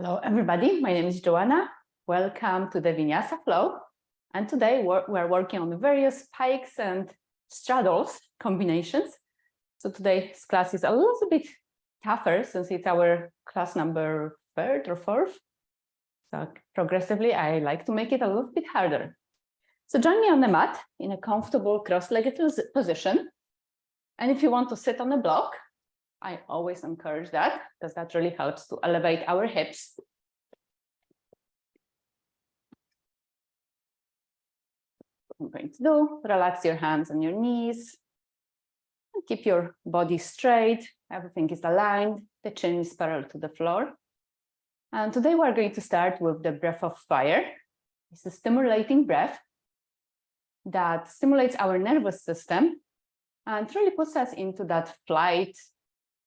Hello, everybody. My name is Joanna. Welcome to the Vinyasa Flow. And today we're working on various pikes and straddles combinations. So today's class is a little bit tougher since it's our class number 3rd or 4th. So progressively, I like to make it a little bit harder. So join me on the mat in a comfortable cross-legged position. And if you want to sit on a block, I always encourage that because that really helps to elevate our hips. What I'm going to do, relax your hands on your knees and keep your body straight. Everything is aligned. The chin is parallel to the floor. And today we're going to start with the breath of fire. It's a stimulating breath that stimulates our nervous system and really puts us into that flight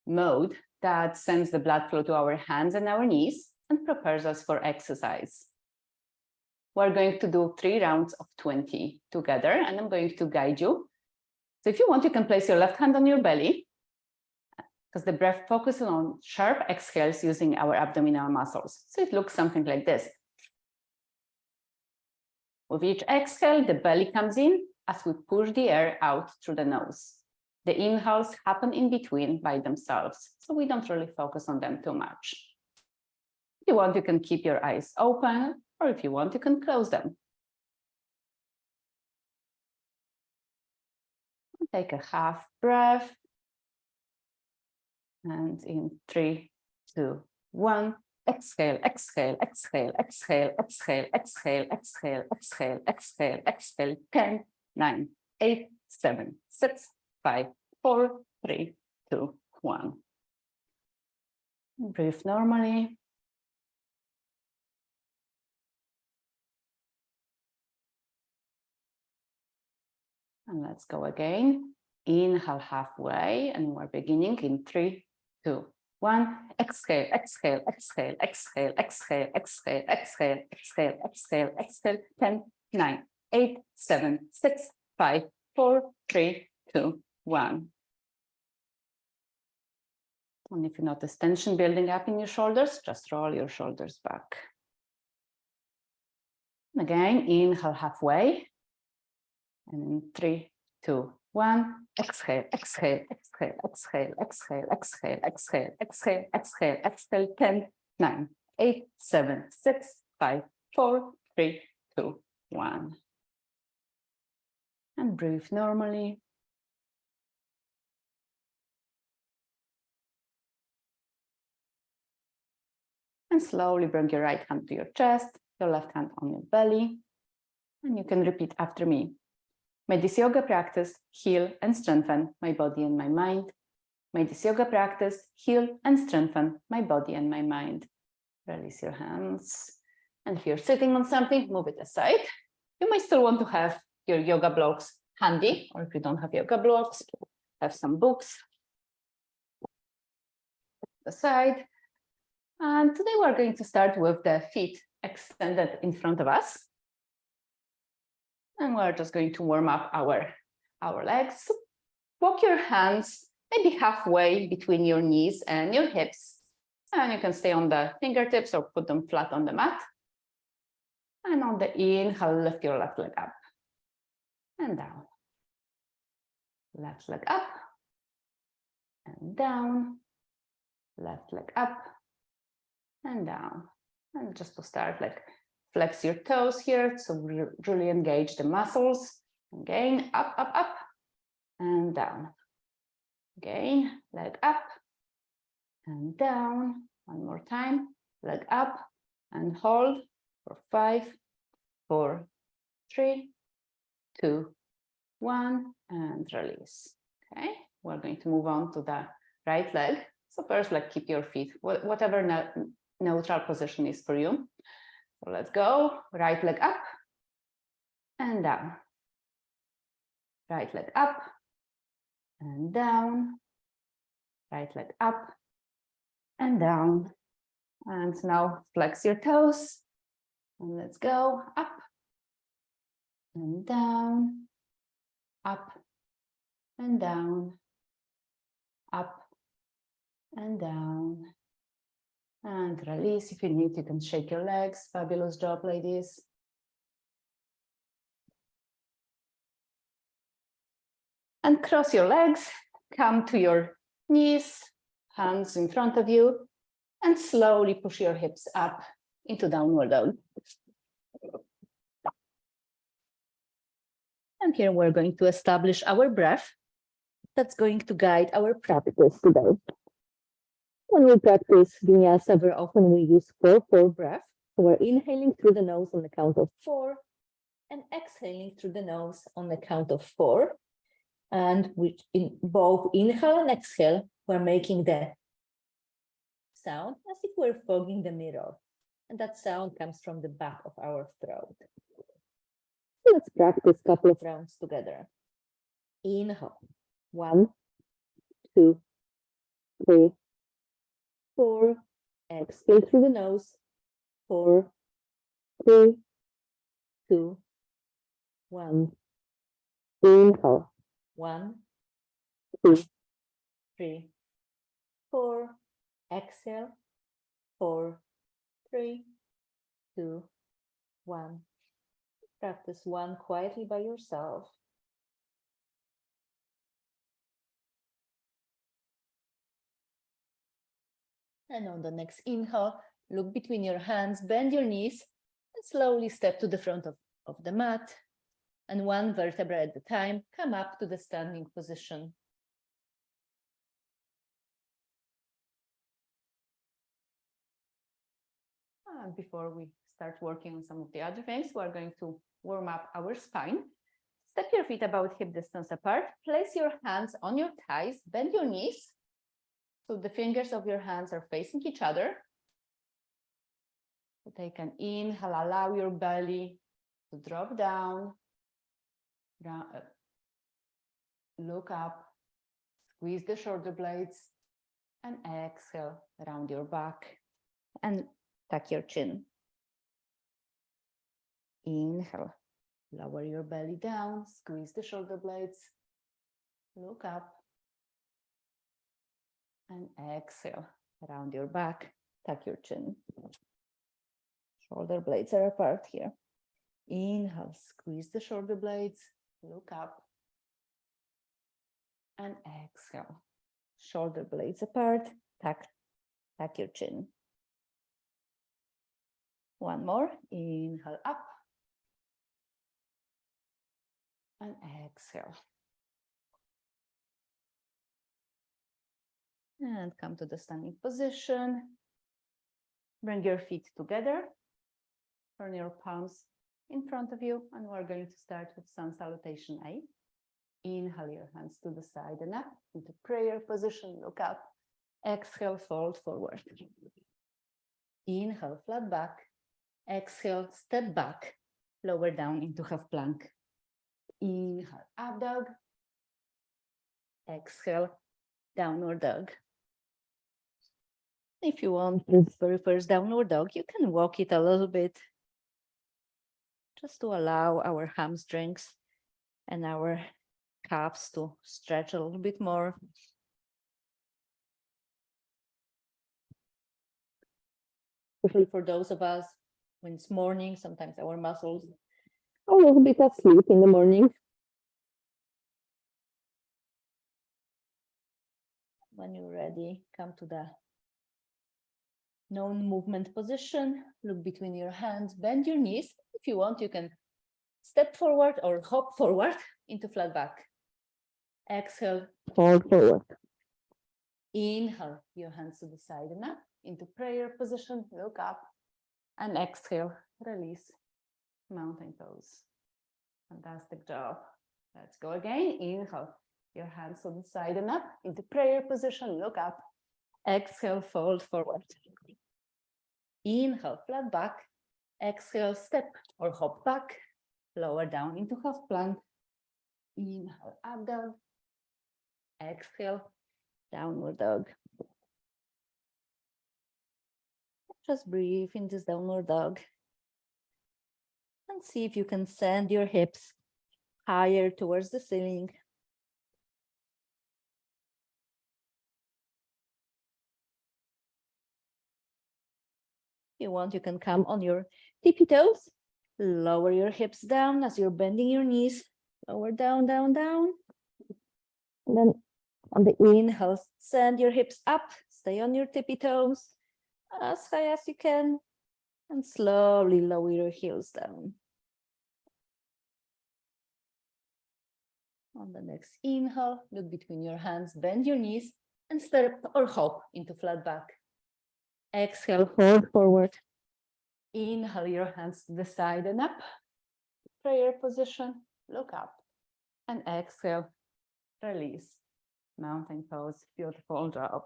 mode that sends the blood flow to our hands and our knees and prepares us for exercise. We're going to do 3 rounds of 20 together, and I'm going to guide you. So if you want, you can place your left hand on your belly because the breath focuses on sharp exhales using our abdominal muscles. So it looks something like this. With each exhale, the belly comes in as we push the air out through the nose. The inhales happen in between by themselves, so we don't really focus on them too much. If you want, you can keep your eyes open, or if you want, you can close them. Take a half breath. And in 3, 2, 1, exhale, exhale, exhale, exhale, exhale, exhale, exhale, exhale, exhale, exhale, 10, 9, 8, 7, 6, 5, 4, 3, 2, 1. Breathe normally. And let's go again. Inhale halfway, and we're beginning in 3, 2, 1. Exhale, exhale, exhale, exhale, exhale, exhale, exhale, exhale, exhale, exhale. 10, 9, 8, 7, 6, 5, 4, 3, 2, 1. And if you notice tension building up in your shoulders, just roll your shoulders back. And again, inhale halfway. And in 3, 2, 1. Exhale, exhale, exhale, exhale, exhale, exhale, exhale, exhale, exhale, exhale. 10, 9, 8, 7, 6, 5, 4, 3, 2, 1. And breathe normally. And slowly bring your right hand to your chest, your left hand on your belly. And you can repeat after me. May this yoga practice heal and strengthen my body and my mind. May this yoga practice heal and strengthen my body and my mind. Release your hands. And if you're sitting on something, move it aside. You might still want to have your yoga blocks handy, or if you don't have yoga blocks, have some books aside. And today we're going to start with the feet extended in front of us. And we're just going to warm up our legs. Walk your hands maybe halfway between your knees and your hips. And you can stay on the fingertips or put them flat on the mat. And on the inhale, lift your left leg up and down. Left leg up and down. Left leg up and down. And just to start, like, flex your toes here, so really engage the muscles. Again, up, up, up, and down. Again, leg up and down. One more time, leg up and hold for 5, 4, 3, 2, 1, and release. Okay, we're going to move on to the right leg. So first, like, keep your feet, whatever neutral position is for you. So let's go. Right leg up and down. Right leg up and down. Right leg up and down. And now flex your toes. And let's go up and down, up and down, up and down, And release. If you need, you can shake your legs. Fabulous job, ladies. And cross your legs, come to your knees, hands in front of you, and slowly push your hips up into downward dog. And here we're going to establish our breath. That's going to guide our practice today. When we practice Vinyasa, very often we use 4-4 breath. So we're inhaling through the nose on the count of 4 and exhaling through the nose on the count of 4. And in both inhale and exhale, we're making the sound as if we're fogging the mirror. And that sound comes from the back of our throat. Let's practice a couple of rounds together. Inhale. 1, 2, 3, 4. Exhale through the nose. 4, 3, 2, 1. Inhale. 1, 2, 3, 4. Exhale. 4, 3, 2, 1. Practice one quietly by yourself. And on the next inhale, look between your hands, bend your knees, and slowly step to the front of the mat. And one vertebra at a time, come up to the standing position. And before we start working on some of the other things, we're going to warm up our spine. Step your feet about hip distance apart. Place your hands on your thighs, bend your knees. So the fingers of your hands are facing each other. So take an inhale, allow your belly to drop down. Look up, squeeze the shoulder blades, and exhale, round your back and tuck your chin. Inhale, lower your belly down, squeeze the shoulder blades, look up, and exhale, round your back, tuck your chin. Shoulder blades are apart here. Inhale, squeeze the shoulder blades, look up, and exhale. Shoulder blades apart, tuck your chin. One more, inhale up, and exhale. And come to the standing position. Bring your feet together. Turn your palms in front of you, and we're going to start with sun salutation A. Inhale your hands to the side and up into prayer position, look up. Exhale, fold forward. Inhale, flat back. Exhale, step back, lower down into half plank. Inhale, up dog. Exhale, downward dog. If you want the very first downward dog, you can walk it a little bit just to allow our hamstrings and our calves to stretch a little bit more. Especially for those of us when it's morning, sometimes our muscles are a little bit asleep in the morning. When you're ready, come to the known movement position. Look between your hands, bend your knees. If you want, you can step forward or hop forward into flat back. Exhale, fold forward. Inhale, your hands to the side and up into prayer position, look up, and exhale, release, mountain pose. Fantastic job. Let's go again. Inhale, your hands to the side and up into prayer position, look up. Exhale, fold forward. Inhale, flat back. Exhale, step or hop back, lower down into half plank. Inhale, up dog. Exhale, downward dog. Just breathe in this downward dog. And see if you can send your hips higher towards the ceiling. you want, you can come on your tippy toes. Lower your hips down as you're bending your knees. Lower down, down, down. And then on the inhale, send your hips up. Stay on your tippy toes as high as you can. And slowly lower your heels down. On the next inhale, look between your hands, bend your knees, and step or hop into flat back. Exhale, fold forward. Inhale your hands to the side and up. Prayer position, look up. And exhale, release. Mountain pose, beautiful job.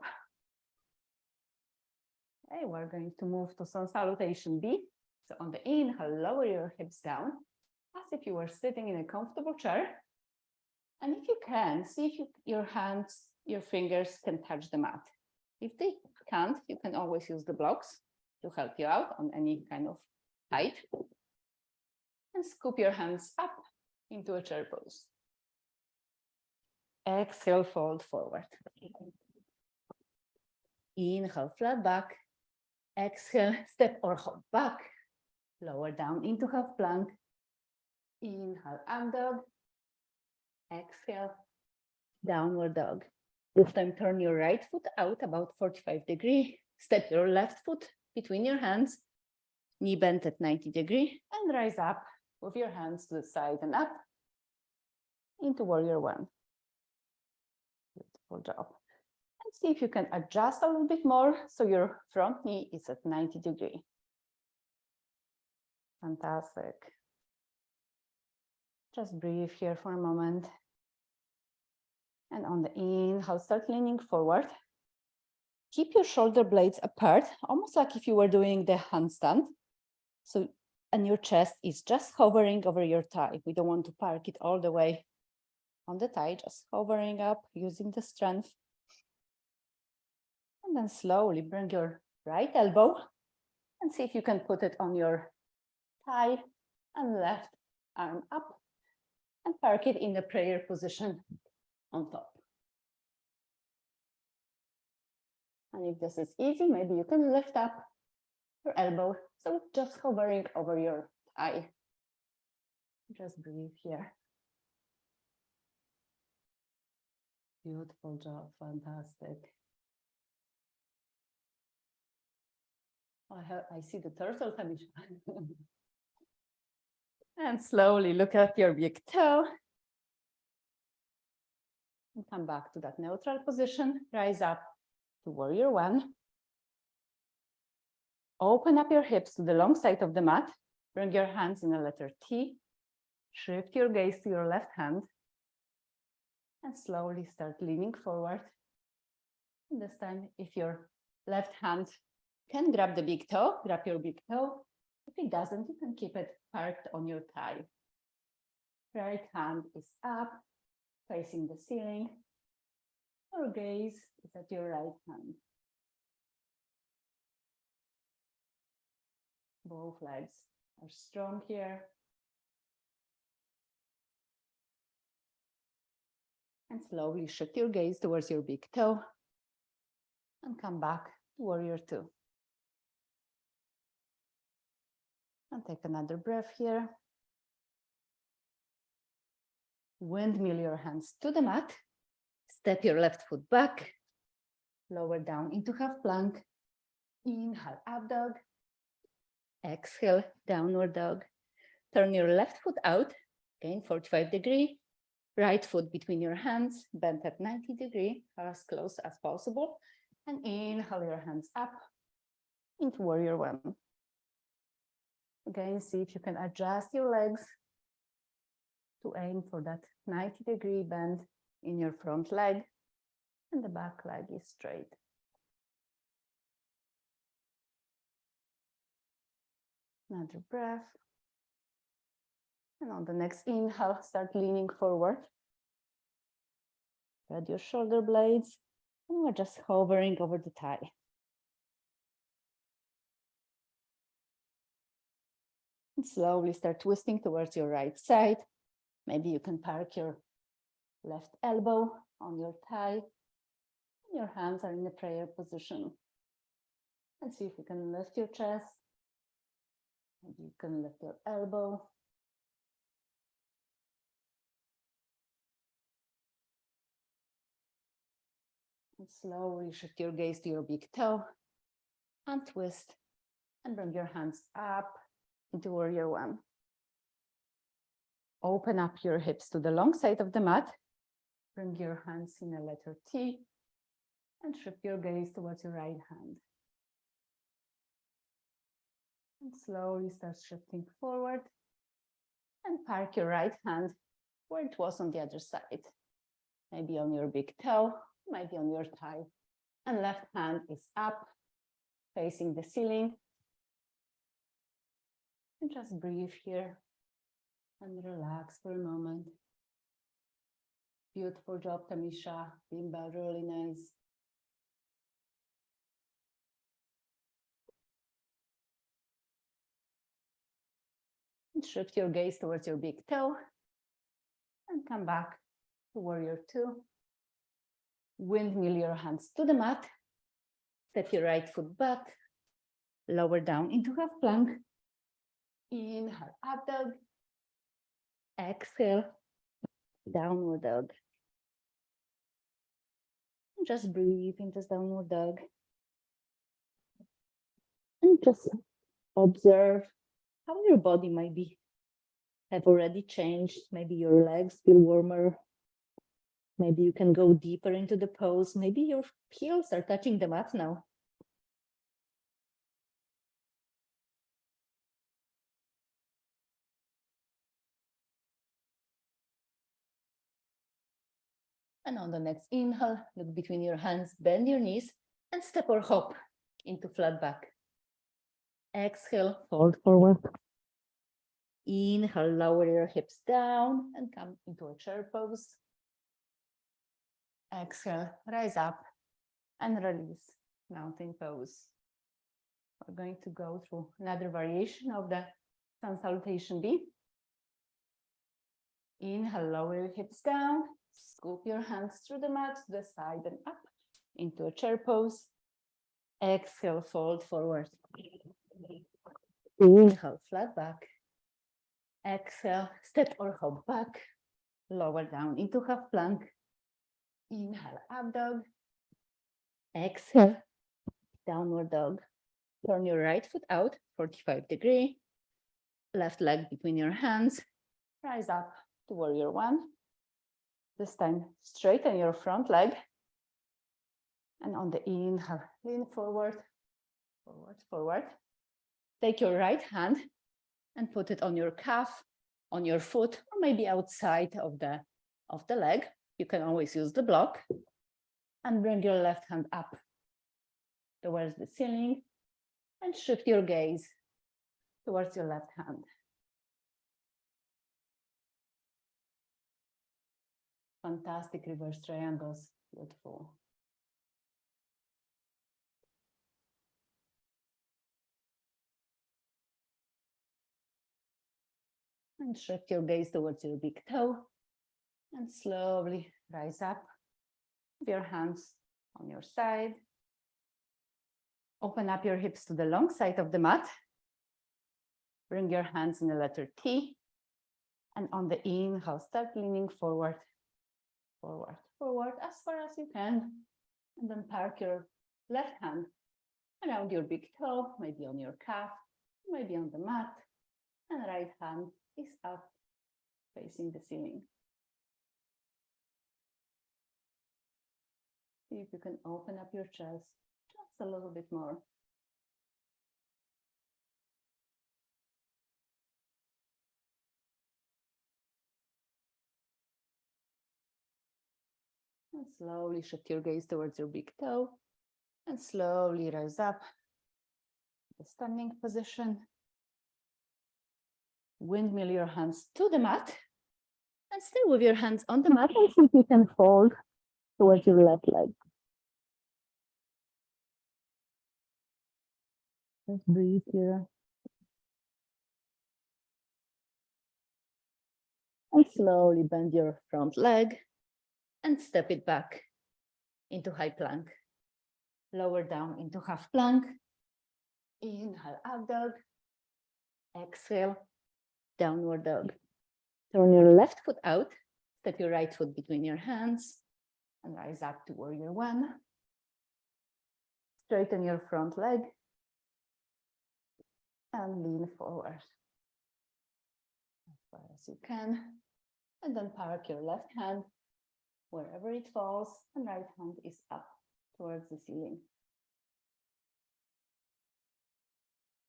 Okay, we're going to move to sun salutation B. So on the inhale, lower your hips down as if you were sitting in a comfortable chair. And if you can, see if your hands, your fingers can touch the mat. If they can't, you can always use the blocks to help you out on any kind of height. And scoop your hands up into a chair pose. Exhale, fold forward. Inhale, flat back. Exhale, step or hop back. Lower down into half plank. Inhale, up dog. Exhale, downward dog. This time, turn your right foot out about 45 degrees. Step your left foot between your hands. Knee bent at 90 degrees. And rise up with your hands to the side and up into warrior one. Beautiful job. And see if you can adjust a little bit more so your front knee is at 90 degrees. Fantastic. Just breathe here for a moment. And on the inhale, start leaning forward. Keep your shoulder blades apart, almost like if you were doing the handstand. So, and your chest is just hovering over your thigh. We don't want to park it all the way on the thigh, just hovering up, using the strength. And then slowly bring your right elbow and see if you can put it on your thigh and left arm up and park it in the prayer position on top. And if this is easy, maybe you can lift up your elbow. So just hovering over your thigh. Just breathe here. Beautiful job, fantastic. I see the turtle, Tamisha. And slowly look at your big toe. And come back to that neutral position. Rise up to warrior one. Open up your hips to the long side of the mat. Bring your hands in a letter T. Shift your gaze to your left hand. And slowly start leaning forward. And this time, if your left hand can grab the big toe, grab your big toe. If it doesn't, you can keep it parked on your thigh. Right hand is up, facing the ceiling. Your gaze is at your right hand. Both legs are strong here. And slowly shift your gaze towards your big toe. And come back to warrior two. And take another breath here. Windmill your hands to the mat. Step your left foot back. Lower down into half plank. Inhale, up dog. Exhale, downward dog. Turn your left foot out. Again, 45 degrees. Right foot between your hands, bent at 90 degrees, as close as possible. And inhale your hands up into warrior one. Again, see if you can adjust your legs to aim for that 90-degree bend in your front leg, and the back leg is straight. Another breath. And on the next inhale, start leaning forward. Spread your shoulder blades, and we're just hovering over the thigh. And slowly start twisting towards your right side. Maybe you can park your left elbow on your thigh. Your hands are in the prayer position. And see if you can lift your chest, Maybe you can lift your elbow. And slowly shift your gaze to your big toe and twist and bring your hands up into warrior one. Open up your hips to the long side of the mat. Bring your hands in a letter T and shift your gaze towards your right hand. And slowly start shifting forward and park your right hand where it was on the other side. Maybe on your big toe, maybe on your thigh. And left hand is up, facing the ceiling. And just breathe here and relax for a moment. Beautiful job, Tamisha. Bimba, really nice. And shift your gaze towards your big toe and come back to warrior two. Windmill your hands to the mat. Step your right foot back. Lower down into half plank. Inhale, up dog. Exhale, downward dog. And just breathe into downward dog. And just observe how your body might be have already changed. Maybe your legs feel warmer. Maybe you can go deeper into the pose. Maybe your heels are touching the mat now. And on the next inhale, look between your hands, bend your knees, and step or hop into flat back. Exhale, fold forward. Inhale, lower your hips down and come into a chair pose. Exhale, rise up and release, mountain pose. We're going to go through another variation of the sun salutation B. Inhale, lower your hips down, scoop your hands through the mat to the side and up into a chair pose. Exhale, fold forward. Inhale, flat back. Exhale, step or hop back, lower down into half plank. Inhale, up dog. Exhale, downward dog. Turn your right foot out, 45-degree. Left leg between your hands. Rise up to warrior one. This time, straighten your front leg. And on the inhale, lean forward, forward, forward. Take your right hand and put it on your calf, on your foot, or maybe outside of the leg. You can always use the block. And bring your left hand up towards the ceiling and shift your gaze towards your left hand. Fantastic reverse triangles, beautiful. And shift your gaze towards your big toe and slowly rise up with your hands on your side. Open up your hips to the long side of the mat. Bring your hands in the letter T. And on the inhale, start leaning forward, forward, forward as far as you can. And then park your left hand around your big toe, maybe on your calf, maybe on the mat. And right hand is up, facing the ceiling. See if you can open up your chest just a little bit more. And slowly shift your gaze towards your big toe and slowly rise up. The standing position. Windmill your hands to the mat and stay with your hands on the mat and see if you can fold towards your left leg. Just breathe here. And slowly bend your front leg and step it back into high plank. Lower down into half plank. Inhale, up dog. Exhale, downward dog. Turn your left foot out, step your right foot between your hands, and rise up to warrior one. Straighten your front leg, and lean forward as far as you can. And then park your left hand wherever it falls, and right hand is up towards the ceiling.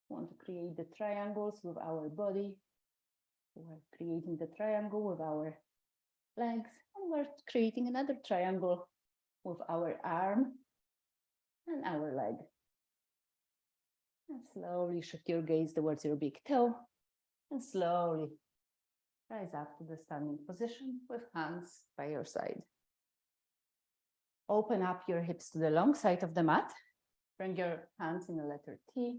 We want to create the triangles with our body. We're creating the triangle with our legs, and we're creating another triangle with our arm and our leg. And slowly shift your gaze towards your big toe, and slowly rise up to the standing position with hands by your side. Open up your hips to the long side of the mat. Bring your hands in the letter T.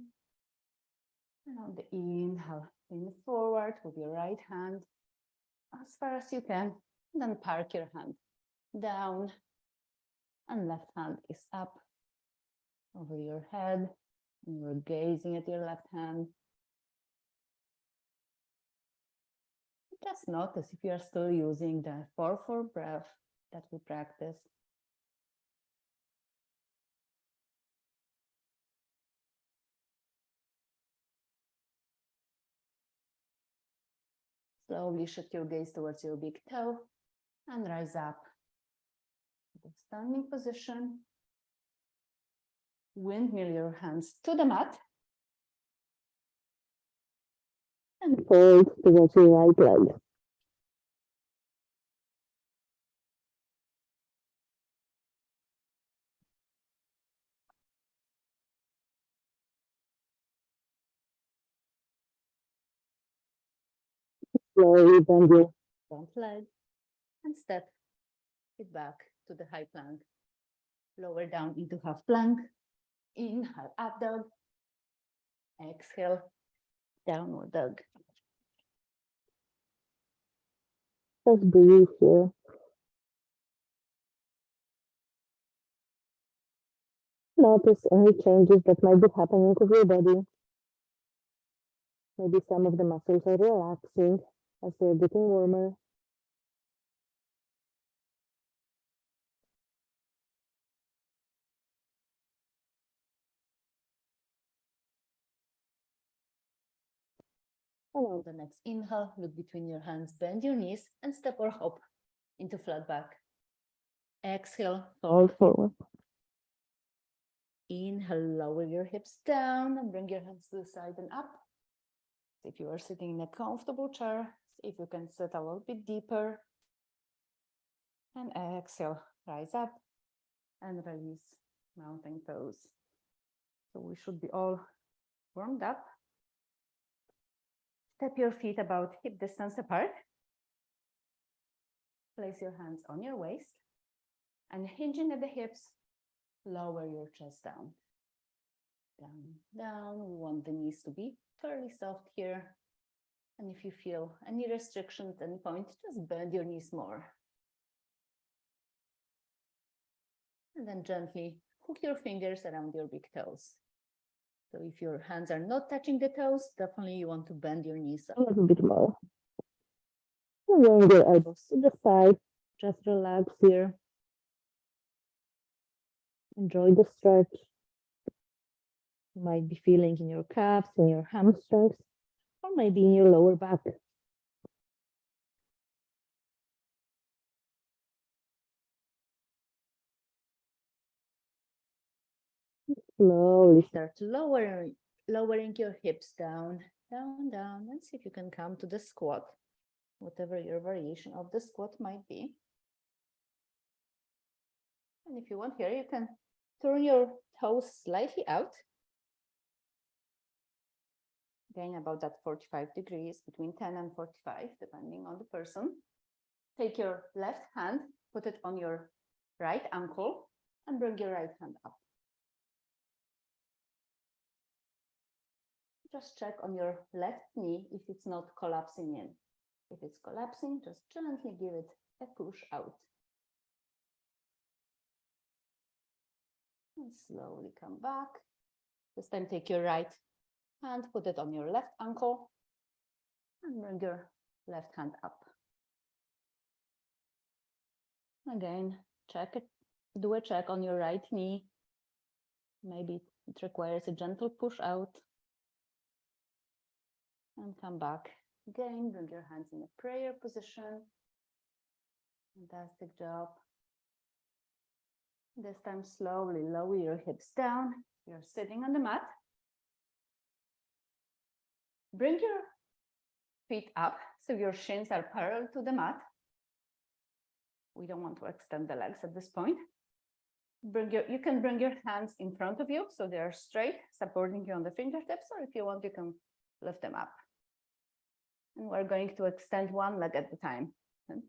And on the inhale, lean forward with your right hand as far as you can. And then park your hand down, and left hand is up over your head. And you're gazing at your left hand. Just notice if you are still using the 4-4 breath that we practice. Slowly shift your gaze towards your big toe and rise up to the standing position. Windmill your hands to the mat. And fold towards your right leg. Slowly bend your front leg and step it back to the high plank. Lower down into half plank. Inhale, up dog. Exhale, downward dog. Just breathe here. Notice any changes that might be happening to your body. Maybe some of the muscles are relaxing as they're getting warmer. And on the next inhale, look between your hands, bend your knees, and step or hop into flat back. Exhale, fold forward. Inhale, lower your hips down and bring your hands to the side and up. If you are sitting in a comfortable chair, see if you can sit a little bit deeper. And exhale, rise up and release mountain pose. So we should be all warmed up. Step your feet about hip distance apart. Place your hands on your waist and hinging at the hips, lower your chest down. Down, down. We want the knees to be fairly soft here. And if you feel any restriction at any point, just bend your knees more. And then gently hook your fingers around your big toes. So if your hands are not touching the toes, definitely you want to bend your knees a little bit more. And bring your elbows to the side. Just relax here. Enjoy the stretch. You might be feeling in your calves, in your hamstrings, or maybe in your lower back. Slowly start lowering your hips down, down, down, and see if you can come to the squat, whatever your variation of the squat might be. And if you want here, you can turn your toes slightly out. Again, about that 45 degrees, between 10 and 45, depending on the person. Take your left hand, put it on your right ankle, and bring your right hand up. Just check on your left knee if it's not collapsing in. If it's collapsing, just gently give it a push out. And slowly come back. This time take your right and put it on your left ankle and bring your left hand up. Again, check it, do a check on your right knee. Maybe it requires a gentle push out. And come back. Again, bring your hands in a prayer position. Fantastic job. This time, slowly lower your hips down. You're sitting on the mat. Bring your feet up so your shins are parallel to the mat. We don't want to extend the legs at this point. You can bring your hands in front of you so they are straight, supporting you on the fingertips, or if you want, you can lift them up. And we're going to extend one leg at a time and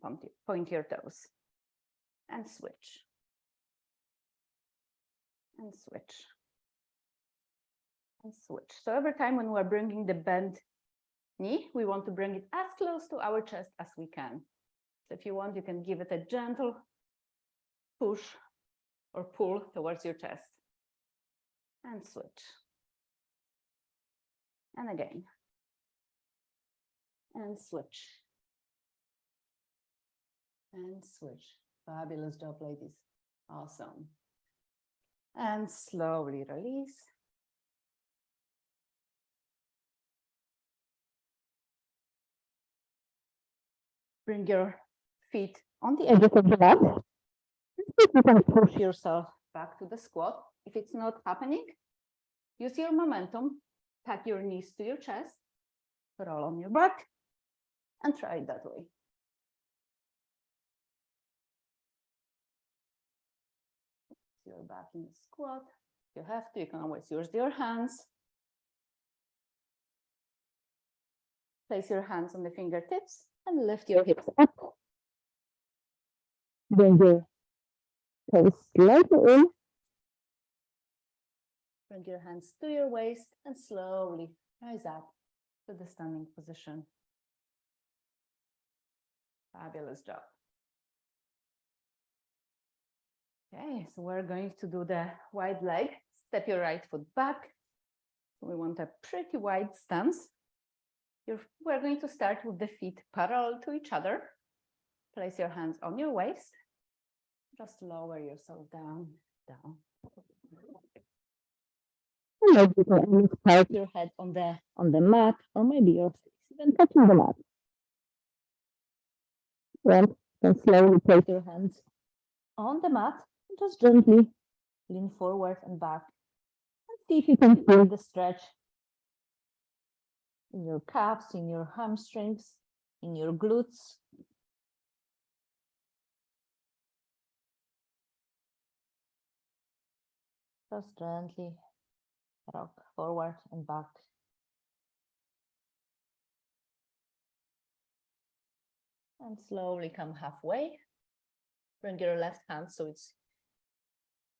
point your toes and switch. And switch. And switch. So every time when we're bringing the bent knee, we want to bring it as close to our chest as we can. So if you want, you can give it a gentle push or pull towards your chest. And switch. And again. And switch. And switch. Fabulous job, ladies. Awesome. And slowly release. Bring your feet on the edges of the mat. You can push yourself back to the squat. If it's not happening, use your momentum, tuck your knees to your chest, roll on your back, and try it that way. You're back in the squat. If you have to, you can always use your hands. Place your hands on the fingertips and lift your hips up. Bring your toes slightly in. Bring your hands to your waist and slowly rise up to the standing position. Fabulous job. Okay, so we're going to do the wide leg. Step your right foot back. We want a pretty wide stance. We're going to start with the feet parallel to each other. Place your hands on your waist. Just lower yourself down, down. Maybe you can start your head on the mat, or maybe your face even touching the mat. Then slowly place your hands on the mat. Just gently lean forward and back. And see if you can feel the stretch in your calves, in your hamstrings, in your glutes. Just gently rock forward and back. And slowly come halfway. Bring your left hand so it's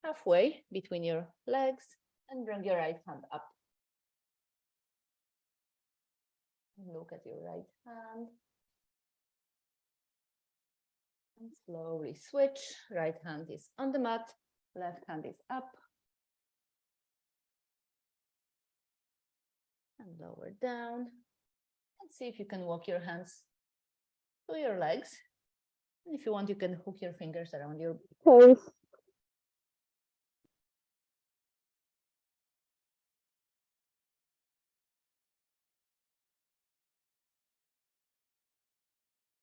halfway between your legs, and bring your right hand up. Look at your right hand. And slowly switch. Right hand is on the mat, left hand is up. And lower down. And see if you can walk your hands to your legs. And if you want, you can hook your fingers around your toes.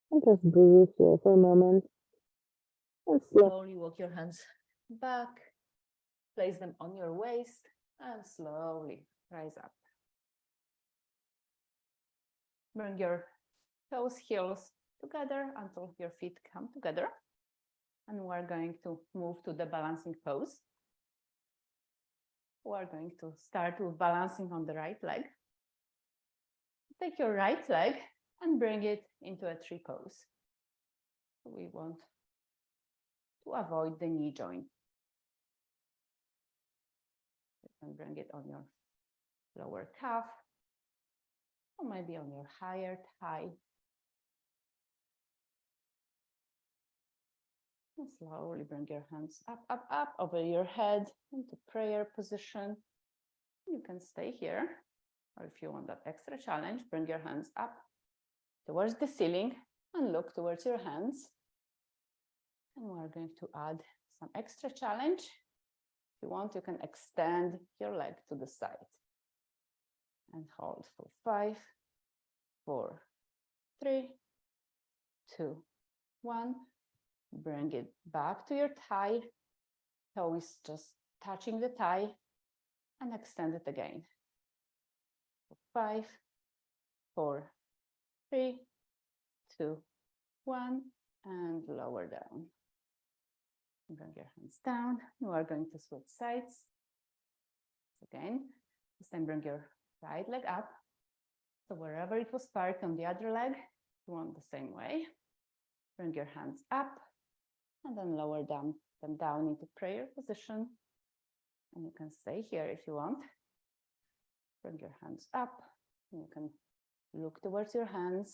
And just breathe here for a moment. And slowly walk your hands back. Place them on your waist and slowly rise up. Bring your toes, heels together until your feet come together. And we're going to move to the balancing pose. We're going to start with balancing on the right leg. Take your right leg and bring it into a tree pose. We want to avoid the knee joint. You can bring it on your lower calf, or maybe on your higher thigh. And slowly bring your hands up, up, up over your head into prayer position. You can stay here. or if you want that extra challenge, bring your hands up towards the ceiling and look towards your hands. And we're going to add some extra challenge. If you want, you can extend your leg to the side and hold for 5, 4, 3, 2, 1. Bring it back to your thigh. Toe is just touching the thigh and extend it again. 5, 4, 3, 2, 1, and lower down. Bring your hands down. You are going to switch sides. Again, this time bring your right leg up. So wherever it was parked on the other leg, you want the same way. Bring your hands up and then lower them down into prayer position. And you can stay here if you want. Bring your hands up. And you can look towards your hands.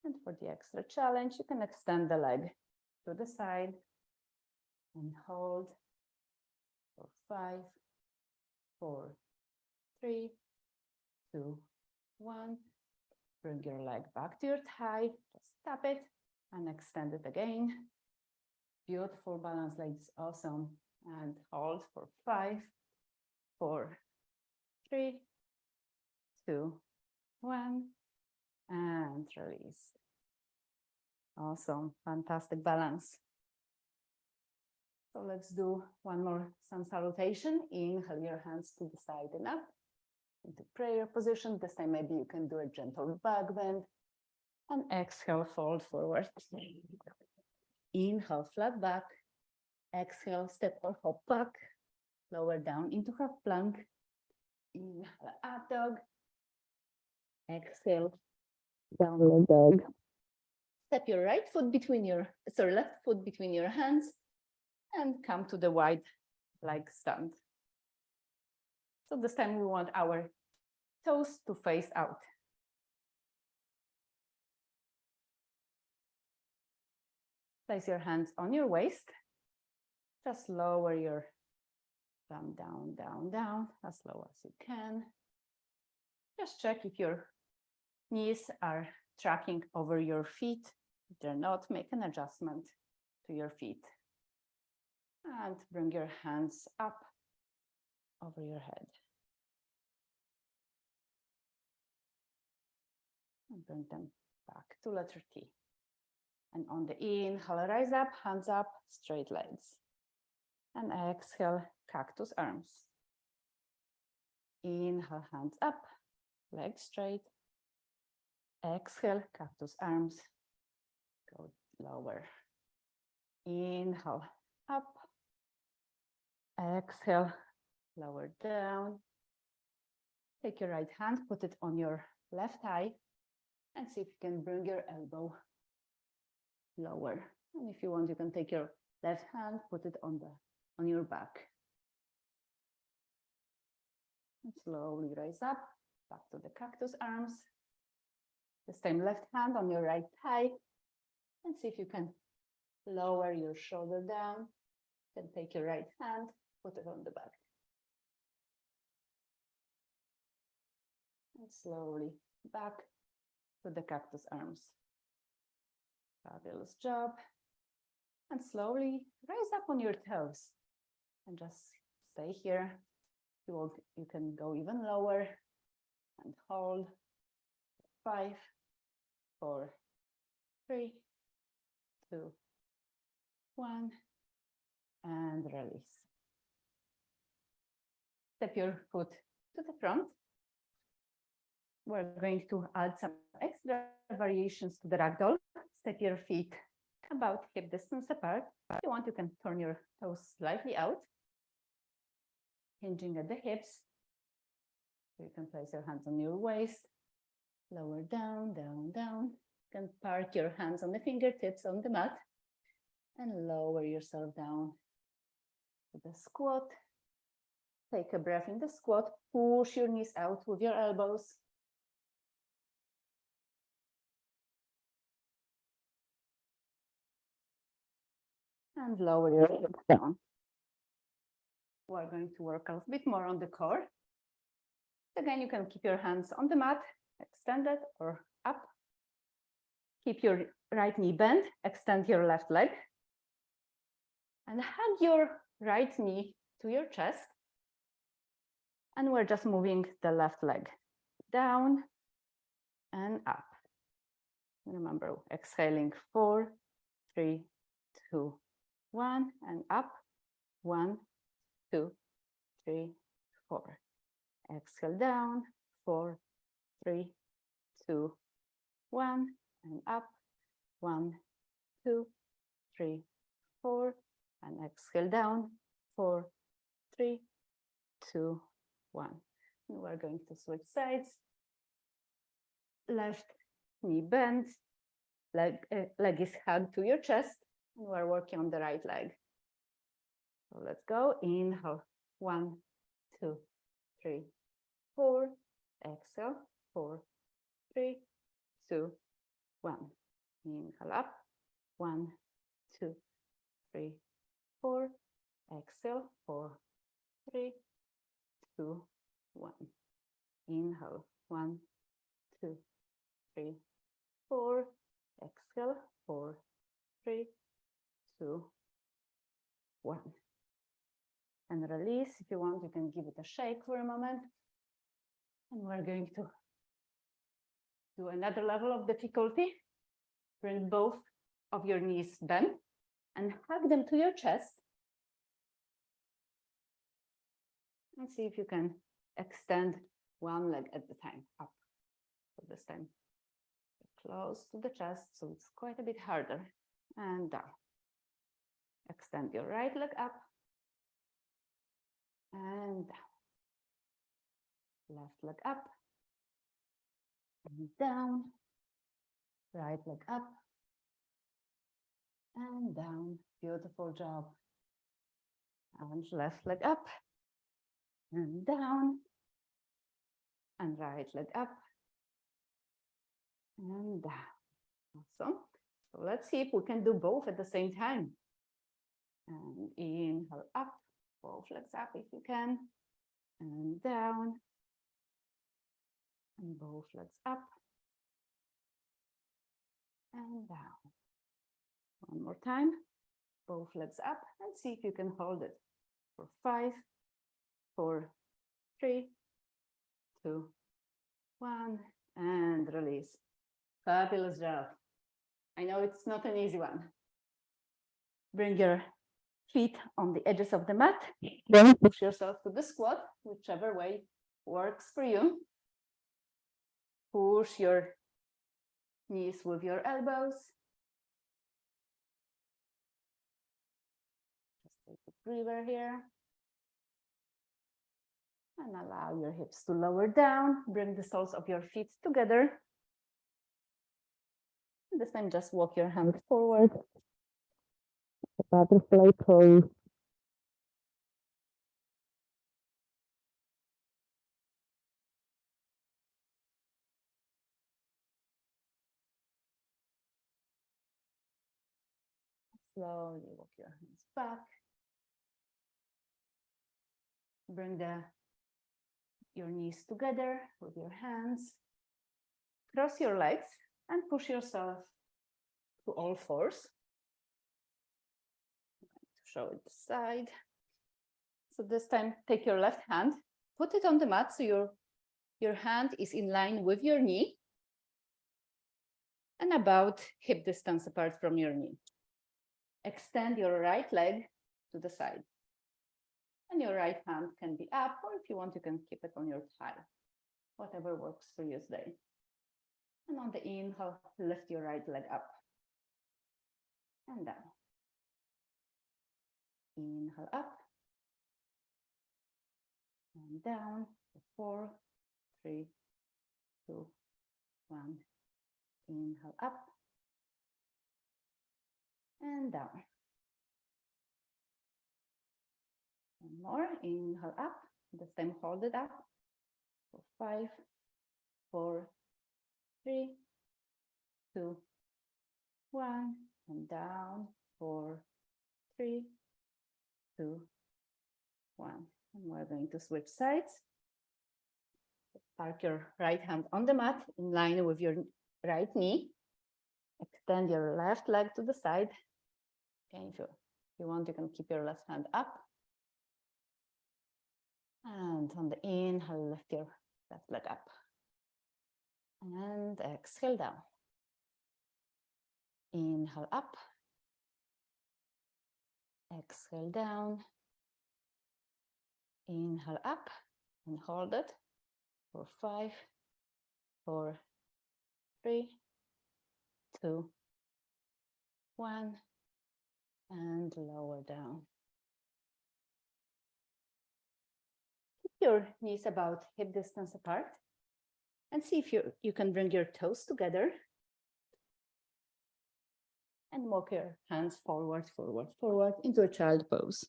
And for the extra challenge, you can extend the leg to the side and hold for 5, 4, 3, 2, 1. Bring your leg back to your thigh, just tap it and extend it again. Beautiful balance, ladies, awesome. And hold for 5, 4, 3, 2, 1, and release. Awesome, fantastic balance. So let's do one more sun salutation. Inhale your hands to the side and up into prayer position. This time maybe you can do a gentle back bend. And exhale, fold forward. Inhale, flat back. Exhale, step or hop back. Lower down into half plank. Inhale, up dog. Exhale, downward dog. Step your left foot between your hands and come to the wide leg stand. So this time we want our toes to face out. Place your hands on your waist. Just lower your thumb down, down, down, as low as you can. Just check if your knees are tracking over your feet. If they're not, make an adjustment to your feet. And bring your hands up over your head. And bring them back to letter T. And on the inhale, rise up, hands up, straight legs. And exhale, cactus arms. Inhale, hands up, legs straight. Exhale, cactus arms. Go lower. Inhale, up. Exhale, lower down. Take your right hand, put it on your left thigh, and see if you can bring your elbow lower. And if you want, you can take your left hand, put it on your back. And slowly rise up, back to the cactus arms. This time left hand on your right thigh, and see if you can lower your shoulder down. Then take your right hand, put it on the back. And slowly back to the cactus arms. Fabulous job. And slowly rise up on your toes and just stay here. You can go even lower and hold. 5, 4, 3, 2, 1, and release. Step your foot to the front. We're going to add some extra variations to the ragdoll. Step your feet about hip distance apart. If you want, you can turn your toes slightly out, hinging at the hips. You can place your hands on your waist, lower down, down, down. You can park your hands on the fingertips on the mat and lower yourself down to the squat. Take a breath in the squat, push your knees out with your elbows. And lower your hips down. We're going to work a bit more on the core. Again, you can keep your hands on the mat, extended or up. Keep your right knee bent, extend your left leg. And hug your right knee to your chest. And we're just moving the left leg down and up. Remember, exhaling 4, 3, 2, 1, and up. 1, 2, 3, 4. Exhale down, 4, 3, 2, 1, and up. 1, 2, 3, 4, and exhale down, 4, 3, 2, 1. And we're going to switch sides. Left knee bent, leg is hugged to your chest, and we're working on the right leg. So let's go. Inhale, 1, 2, 3, 4. Exhale, 4, 3, 2, 1. Inhale up, 1, 2, 3, 4. Exhale, 4, 3, 2, 1. Inhale, 1, 2, 3, 4. Exhale, 4, 3, 2, 1. And release. If you want, you can give it a shake for a moment. And we're going to do another level of difficulty. Bring both of your knees bent and hug them to your chest. And see if you can extend one leg at a time, up. So this time, close to the chest, so it's quite a bit harder. And down. Extend your right leg up. And down. Left leg up. And down. Right leg up. And down. Beautiful job. And left leg up. And down. And right leg up. And down. Awesome. So let's see if we can do both at the same time. And inhale up. Both legs up if you can. And down. And both legs up. And down. One more time. Both legs up. And see if you can hold it for 5, 4, 3, 2, 1. And release. Fabulous job. I know it's not an easy one. Bring your feet on the edges of the mat. Then push yourself to the squat, whichever way works for you. Push your knees with your elbows. Just take a breather here. And allow your hips to lower down. Bring the soles of your feet together. This time, just walk your hands forward. The butterfly pose. Slowly walk your hands back. Bring your knees together with your hands. Cross your legs and push yourself to all fours. Show it this side. So this time, take your left hand, put it on the mat so your hand is in line with your knee and about hip distance apart from your knee. Extend your right leg to the side. And your right hand can be up, or if you want, you can keep it on your thigh. Whatever works for you today. And on the inhale, lift your right leg up and down. Inhale up and down. 4, 3, 2, 1. Inhale up and down. One more. Inhale up. This time hold it up. For 5, 4, 3, 2, 1. And down. 4, 3, 2, 1. And we're going to switch sides. Park your right hand on the mat in line with your right knee. Extend your left leg to the side. Okay, if you want, you can keep your left hand up. And on the inhale, lift your left leg up. And exhale down. Inhale up. Exhale down. Inhale up and hold it for 5, 4, 3, 2, 1, and lower down. Keep your knees about hip distance apart and see if you can bring your toes together and walk your hands forward, forward, forward into a child pose.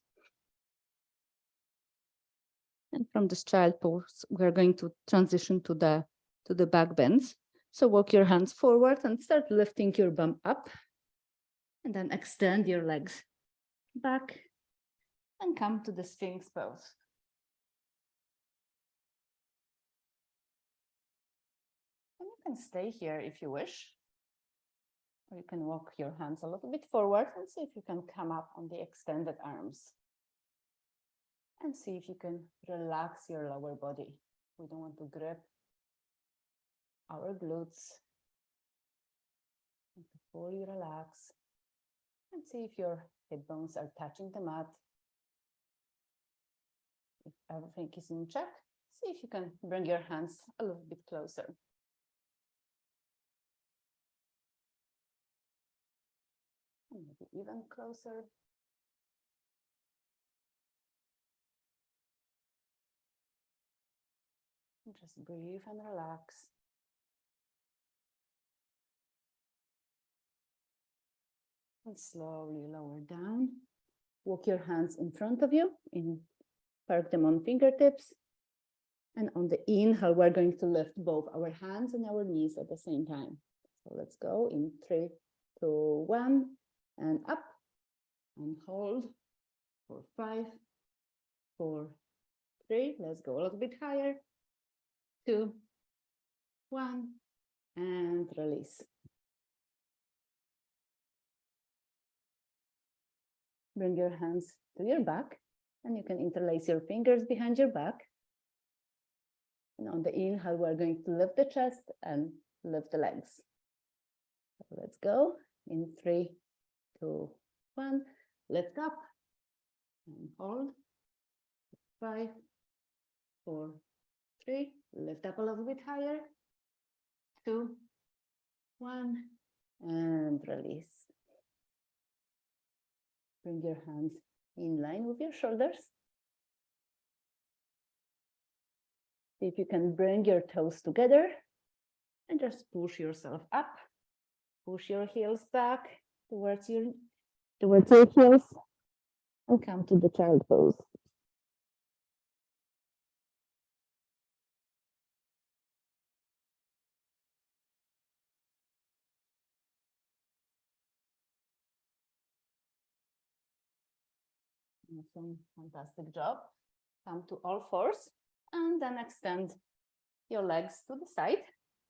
And from this child pose, we're going to transition to the back bends. So walk your hands forward and start lifting your bum up. And then extend your legs back and come to the Sphinx pose. And you can stay here if you wish. Or you can walk your hands a little bit forward and see if you can come up on the extended arms. And see if you can relax your lower body. We don't want to grip our glutes. And to fully relax. And see if your hip bones are touching the mat. If everything is in check, see if you can bring your hands a little bit closer. And maybe even closer. And just breathe and relax. And slowly lower down. Walk your hands in front of you, park them on fingertips. And on the inhale, we're going to lift both our hands and our knees at the same time. So let's go in 3, 2, 1, and up, and hold for 5, 4, 3. Let's go a little bit higher. 2, 1, and release. Bring your hands to your back, and you can interlace your fingers behind your back. And on the inhale, we're going to lift the chest and lift the legs. So let's go in 3, 2, 1. Lift up and hold. 5, 4, 3. Lift up a little bit higher. 2, 1, and release. Bring your hands in line with your shoulders. See if you can bring your toes together and just push yourself up. Push your heels back towards your heels and come to the child pose. Awesome, fantastic job. Come to all fours and then extend your legs to the side.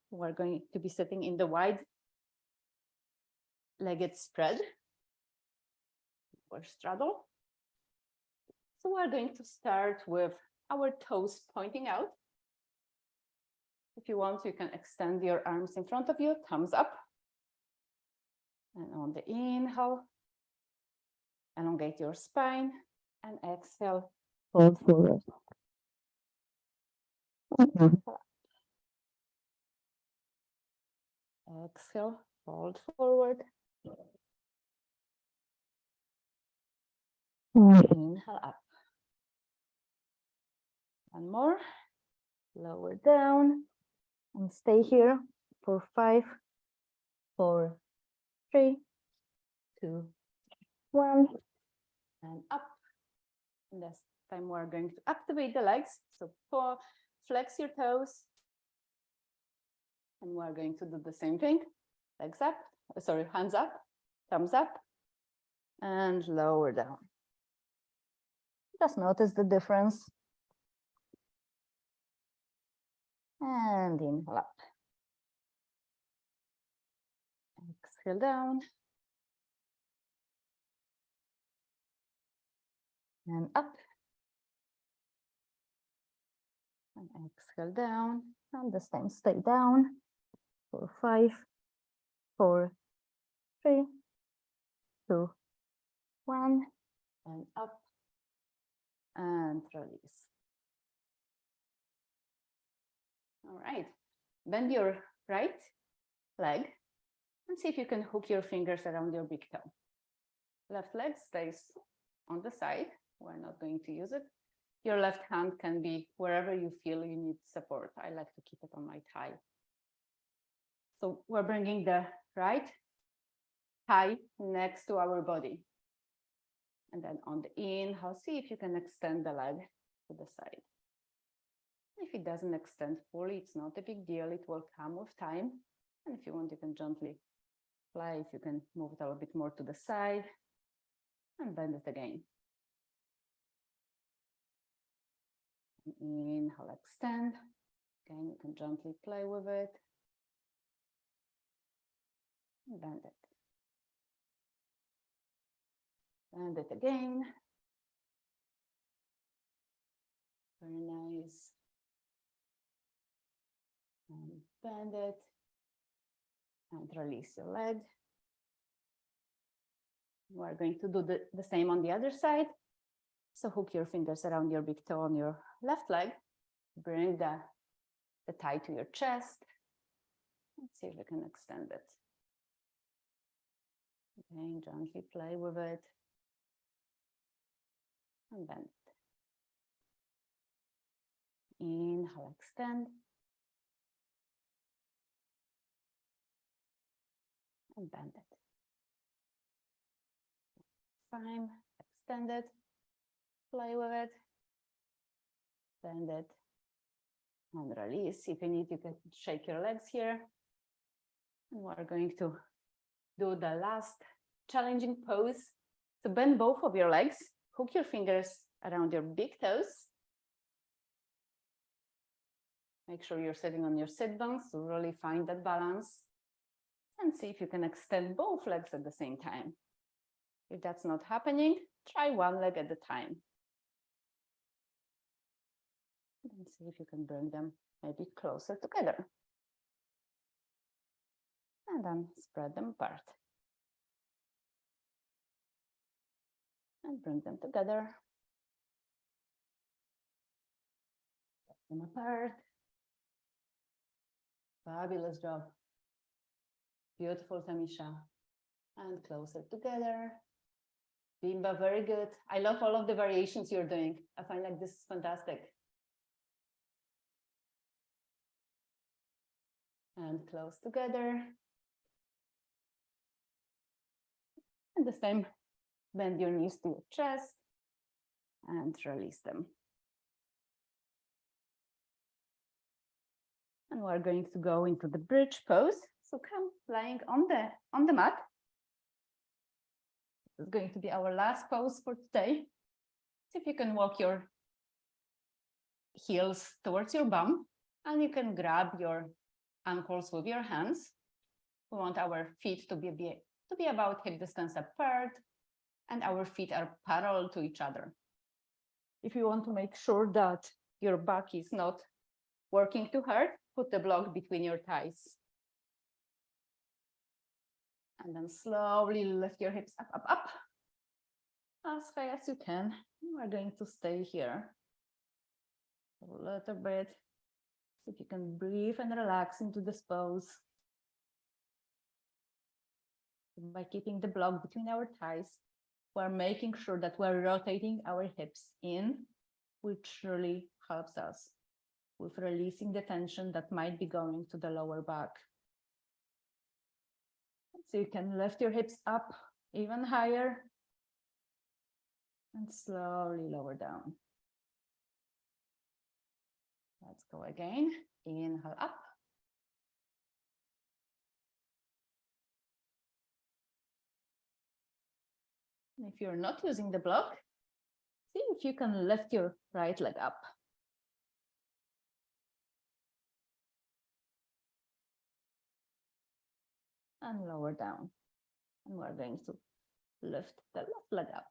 We're going to be sitting in the wide-legged spread or straddle. So we're going to start with our toes pointing out. If you want, you can extend your arms in front of you, thumbs up. And on the inhale, elongate your spine, and exhale, fold forward. Exhale, fold forward. Inhale up. One more. Lower down and stay here for 5, 4, 3, 2, 1, and up. And this time we're going to activate the legs. So flex your toes. And we're going to do the same thing. Legs up, hands up, thumbs up, and lower down. Just notice the difference. And inhale up. Exhale down. And up. And exhale down. And the same, stay down for 5, 4, 3, 2, 1. And up. And release. All right. Bend your right leg and see if you can hook your fingers around your big toe. Left leg stays on the side. We're not going to use it. Your left hand can be wherever you feel you need support. I like to keep it on my thigh. So we're bringing the right thigh next to our body. And then on the inhale, see if you can extend the leg to the side. If it doesn't extend fully, it's not a big deal. It will come with time. And if you want, you can gently fly. If you can move it a little bit more to the side and bend it again. Inhale, extend. Again, you can gently play with it. And bend it. Bend it again. Very nice. And bend it. And release your leg. We're going to do the same on the other side. So hook your fingers around your big toe on your left leg. Bring the thigh to your chest. Let's see if we can extend it. Again, gently play with it. And bend it. Inhale, extend. And bend it. Fine, extend it. Play with it. Bend it. And release. If you need, you can shake your legs here. And we're going to do the last challenging pose. So bend both of your legs. Hook your fingers around your big toes. Make sure you're sitting on your sit bones to really find that balance. And see if you can extend both legs at the same time. If that's not happening, try one leg at a time. And see if you can bring them maybe closer together. And then spread them apart. And bring them together. Spread them apart. Fabulous job. Beautiful, Tamisha. And closer together. Bimba, very good. I love all of the variations you're doing. I find like this is fantastic. And close together. And the same, bend your knees to your chest and release them. And we're going to go into the bridge pose. So come lying on the mat. This is going to be our last pose for today. See if you can walk your heels towards your bum, and you can grab your ankles with your hands. We want our feet to be about hip distance apart, and our feet are parallel to each other. If you want to make sure that your back is not working too hard, put the block between your thighs. And then slowly lift your hips up, up, up. As high as you can. We're going to stay here a little bit. If you can breathe and relax into this pose. By keeping the block between our thighs, we're making sure that we're rotating our hips in, which really helps us with releasing the tension that might be going to the lower back. So you can lift your hips up even higher and slowly lower down. Let's go again. Inhale up. And if you're not using the block, see if you can lift your right leg up. and lower down. And we're going to lift the left leg up.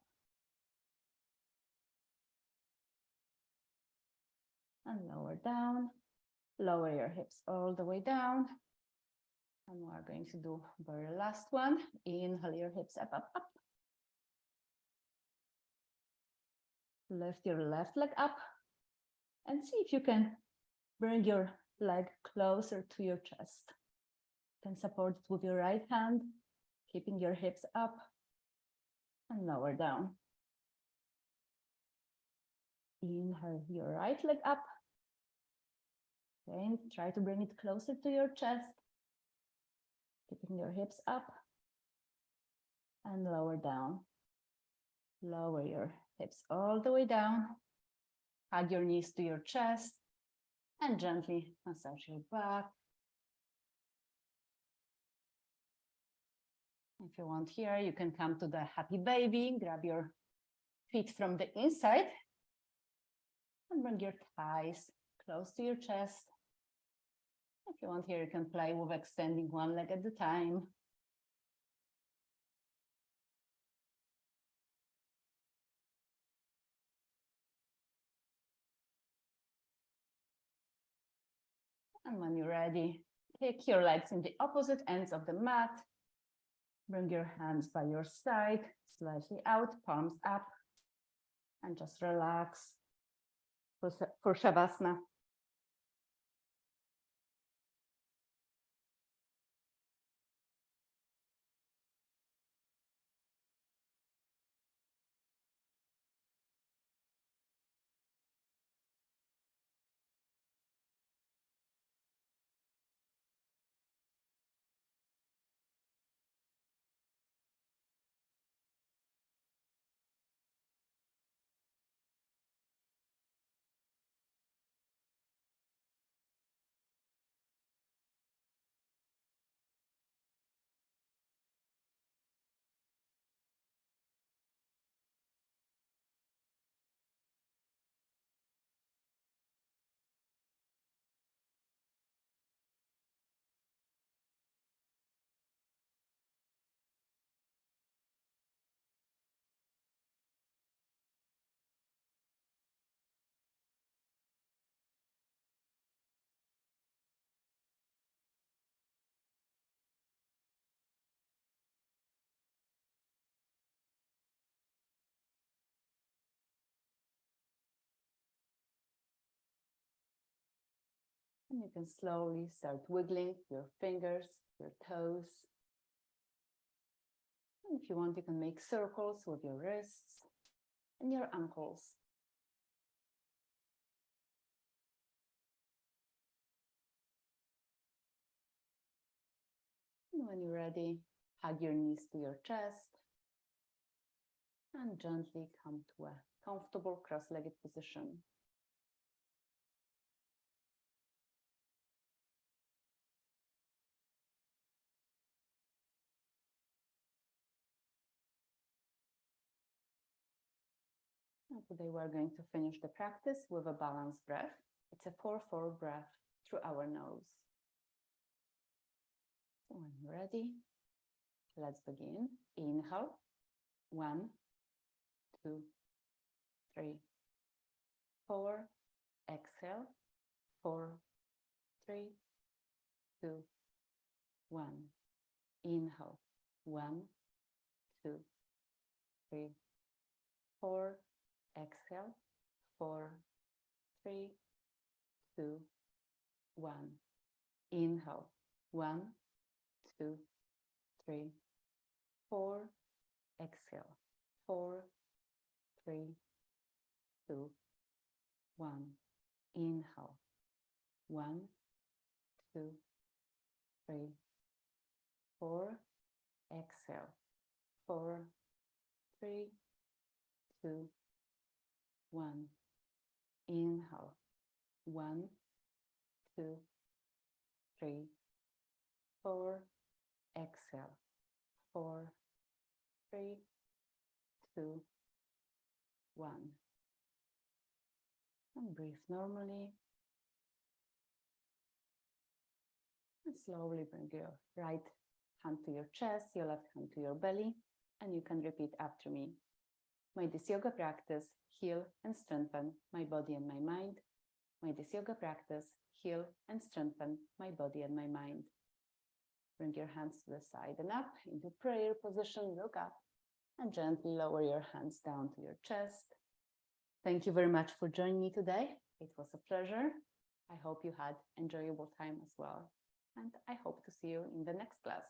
And lower down. Lower your hips all the way down. And we're going to do very last one. Inhale your hips up, up, up. Lift your left leg up. And see if you can bring your leg closer to your chest. You can support it with your right hand, keeping your hips up and lower down. Inhale your right leg up. Okay, try to bring it closer to your chest, keeping your hips up and lower down. Lower your hips all the way down. Hug your knees to your chest and gently massage your back. If you want here, you can come to the happy baby, grab your feet from the inside and bring your thighs close to your chest. If you want here, you can play with extending one leg at a time. And when you're ready, kick your legs in the opposite ends of the mat. Bring your hands by your side, slightly out, palms up, and just relax for Shavasana. And you can slowly start wiggling your fingers, your toes. And if you want, you can make circles with your wrists and your ankles. And when you're ready, hug your knees to your chest and gently come to a comfortable cross-legged position. And today we're going to finish the practice with a balanced breath. It's a 4-4 breath through our nose. So when you're ready, let's begin. Inhale, 1, 2, 3, 4. Exhale, 4, 3, 2, 1. Inhale, 1, 2, 3, 4. Exhale, 4, 3, 2, 1. Inhale, 1, 2, 3, 4. Exhale, 4, 3, 2, 1. Inhale, 1, 2, 3, 4. Exhale, 4, 3, 2, 1. Inhale, 1, 2, 3, 4. Exhale, 4, 3, 2, 1. And breathe normally. And slowly bring your right hand to your chest, your left hand to your belly, and you can repeat after me. May this yoga practice heal and strengthen my body and my mind. May this yoga practice heal and strengthen my body and my mind. Bring your hands to the side and up into prayer position, look up, and gently lower your hands down to your chest. Thank you very much for joining me today. It was a pleasure. I hope you had enjoyable time as well. And I hope to see you in the next class.